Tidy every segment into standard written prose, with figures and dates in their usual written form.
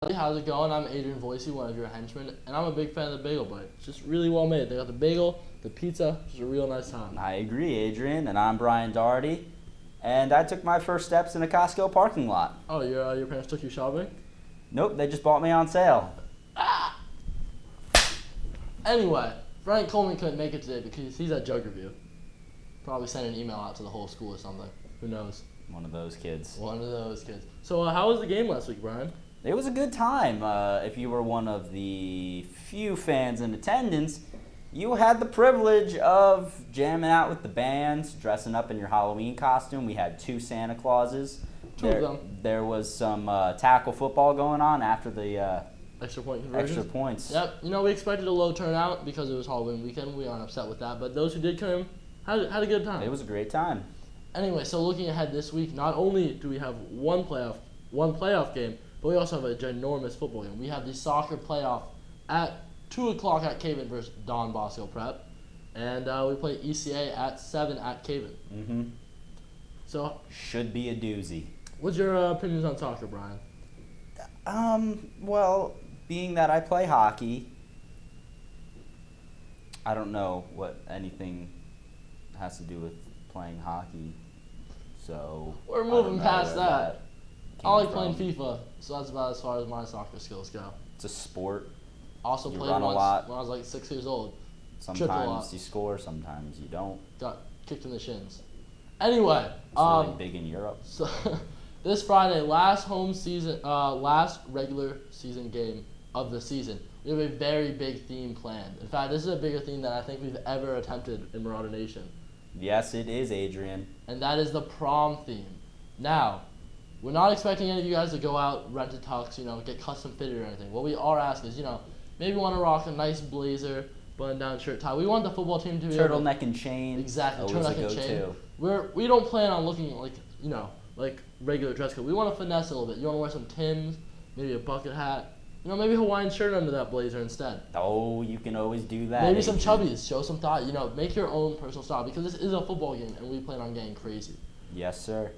How's it going? I'm Adrian Voicey, one of your henchmen, and I'm a big fan of the Bagel Bite. It's just really well made. They got the bagel, the pizza, just a real nice time. I agree, Adrian, and I'm Brian Doherty, and I took my first steps in a Costco parking lot. Oh, your parents took you shopping? Nope, they just bought me on sale. Anyway, Frank Coleman couldn't make it today because he's at Jug Review. Probably sent an email out to the whole school or something. Who knows? One of those kids. One of those kids. So how was the game last week, Brian? It was a good time. If you were one of the few fans in attendance, you had the privilege of jamming out with the bands, dressing up in your Halloween costume. We had 2 Santa Clauses. Two of them. There was some tackle football going on after the Extra point conversions? extra points. Yep. We expected a low turnout because it was Halloween weekend. We aren't upset with that. But those who did come had a good time. It was a great time. Anyway, so looking ahead this week, not only do we have one playoff game, but we also have a ginormous football game. We have the soccer playoff at 2 o'clock at Caven versus Don Bosco Prep. And we play ECA at 7 at Caven. Mm-hmm. So, Should be a doozy. what's your opinions on soccer, Brian? Well, being that I play hockey, I don't know what anything has to do with playing hockey. So We're I moving don't know past where that. came I like from. playing FIFA, so that's about as far as my soccer skills go. It's a sport. Also You played run a once lot. when I was like 6 years old. Sometimes you score, sometimes you don't. Got kicked in the shins. Anyway, It's really big in Europe. so this Friday, last regular season game of the season, we have a very big theme planned. In fact, this is a bigger theme than I think we've ever attempted in Marauder Nation, Yes, it is, Adrian. and that is the prom theme. Now, we're not expecting any of you guys to go out, rent a tux, get custom fitted or anything. What we are asking is, maybe want to rock a nice blazer, button-down shirt, tie. We want the football team to be able to, Turtleneck and chain. exactly, Always a turtleneck and chain. go-to. We don't plan on looking like regular dress code. We want to finesse a little bit. You want to wear some Timbs, maybe a bucket hat, maybe a Hawaiian shirt under that blazer instead. Oh, you can always do that. Maybe some Adrian. chubbies. Show some thought. Make your own personal style because this is a football game and we plan on getting crazy. Yes, sir.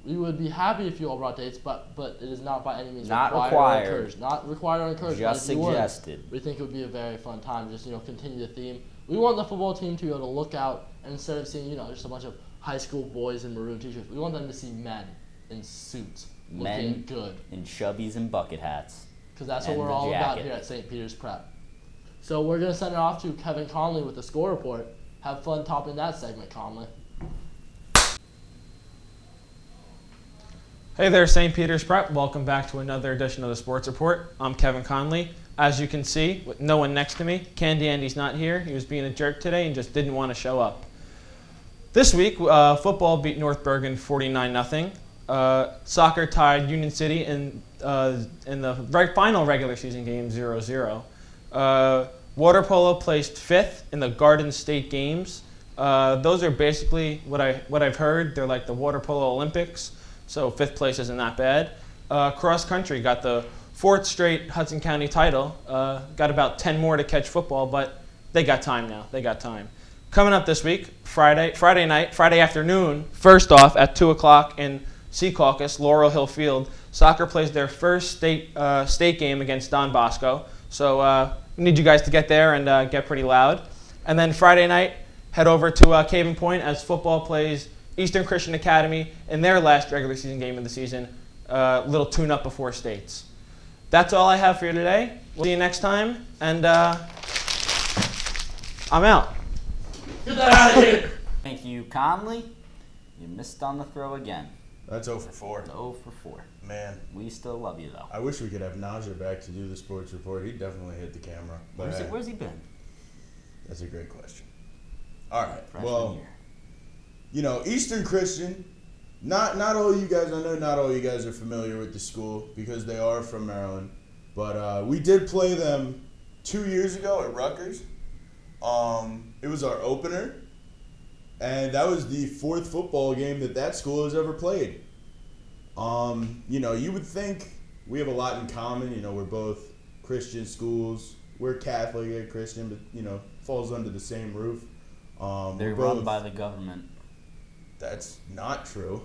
We would be happy if you all brought dates, but it is not by any means Not required. required. Or encouraged. Not required or encouraged. Just but if you would, suggested. we think it would be a very fun time. Just continue the theme. We want the football team to be able to look out and instead of seeing just a bunch of high school boys in maroon t-shirts, we want them to see men in suits looking Men good. in chubbies and bucket hats. Because that's what and we're the all about jacket. here at St. Peter's Prep. So we're gonna send it off to Kevin Conley with the score report. Have fun topping that segment, Conley. Hey there, St. Peter's Prep. Welcome back to another edition of the Sports Report. I'm Kevin Conley. As you can see, with no one next to me, Candy Andy's not here. He was being a jerk today and just didn't want to show up. This week, football beat North Bergen 49-0. Soccer tied Union City in the final regular season game 0-0. Water polo placed 5th in the Garden State Games. Those are basically what I've heard. They're like the water polo Olympics. So 5th place isn't that bad. Cross country got the 4th straight Hudson County title. Got about 10 more to catch football, but they got time now. They got time. Coming up this week, Friday afternoon, first off at 2 o'clock in Secaucus, Laurel Hill Field, soccer plays their first state game against Don Bosco. So we need you guys to get there and get pretty loud. And then Friday night, head over to Caven Point as football plays Eastern Christian Academy in their last regular season game of the season. Little tune-up before states. That's all I have for you today. We'll see you next time, and I'm out. Get that out of here! Thank you, Conley. You missed on the throw again. That's 0 for 4. 0 for 4. Man, We still love you, though. I wish we could have Najee back to do the sports report. He definitely hit the camera. But Where's he been? that's a great question. All right. Freshman Well, year. Eastern Christian, not all you guys, I know not all you guys are familiar with the school because they are from Maryland. But we did play them 2 years ago at Rutgers. It was our opener. And that was the 4th football game that school has ever played. You would think we have a lot in common. We're both Christian schools. We're Catholic and Christian, but, falls under the same roof. They're we're run both- by the government. That's not true,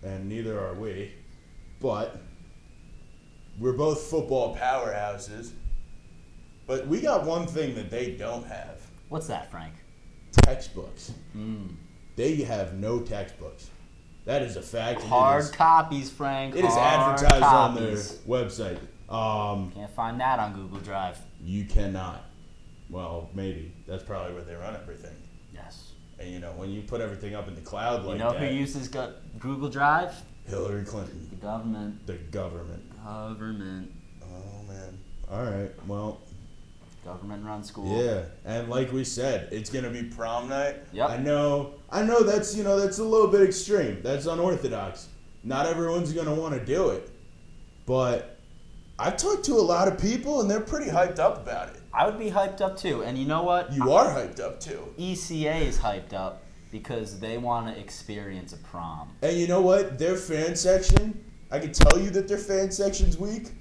and neither are we. but we're both football powerhouses. But we got one thing that they don't have. What's that, Frank? Textbooks. They have no textbooks. That is a fact. Hard copies, Frank. It is Hard advertised on their copies. website. Can't find that on Google Drive. You cannot. Well, maybe. That's probably where they run everything. Yes. And when you put everything up in the cloud like You know that, who uses Google Drive? Hillary Clinton. The government. The government. Government. Oh man. All right. Well. Government run school. Yeah, and like we said, it's gonna be prom night. Yep. I know that's that's a little bit extreme. That's unorthodox. Not everyone's gonna want to do it, but I've talked to a lot of people and they're pretty hyped up about it. I would be hyped up too. And you know what? You are hyped up too. ECA is hyped up because they want to experience a prom. And you know what? Their fan section, I can tell you that their fan section's weak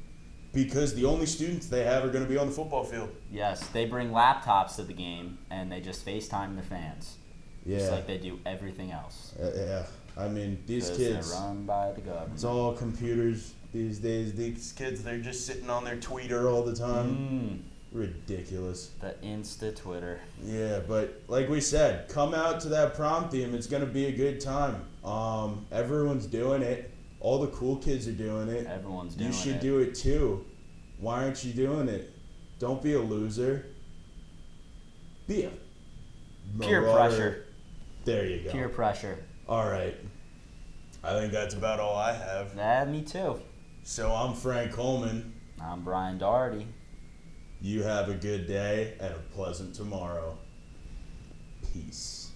because the only students they have are going to be on the football field. Yes, they bring laptops to the game and they just FaceTime their fans. Yeah. Just like they do everything else. Yeah. I mean, these 'Cause kids, they're run by the government. it's all computers these days. These kids, they're just sitting on their tweeter all the time. Ridiculous. The Insta Twitter. Yeah, but like we said, come out to that prom theme. It's gonna be a good time. Everyone's doing it. All the cool kids are doing it. Everyone's doing You should it. do it too. Why aren't you doing it? Don't be a loser. Be a Peer marauder. pressure. There you go. Peer pressure. All right. I think that's about all I have. Me too. So I'm Frank Coleman. I'm Brian Doherty. You have a good day and a pleasant tomorrow. Peace.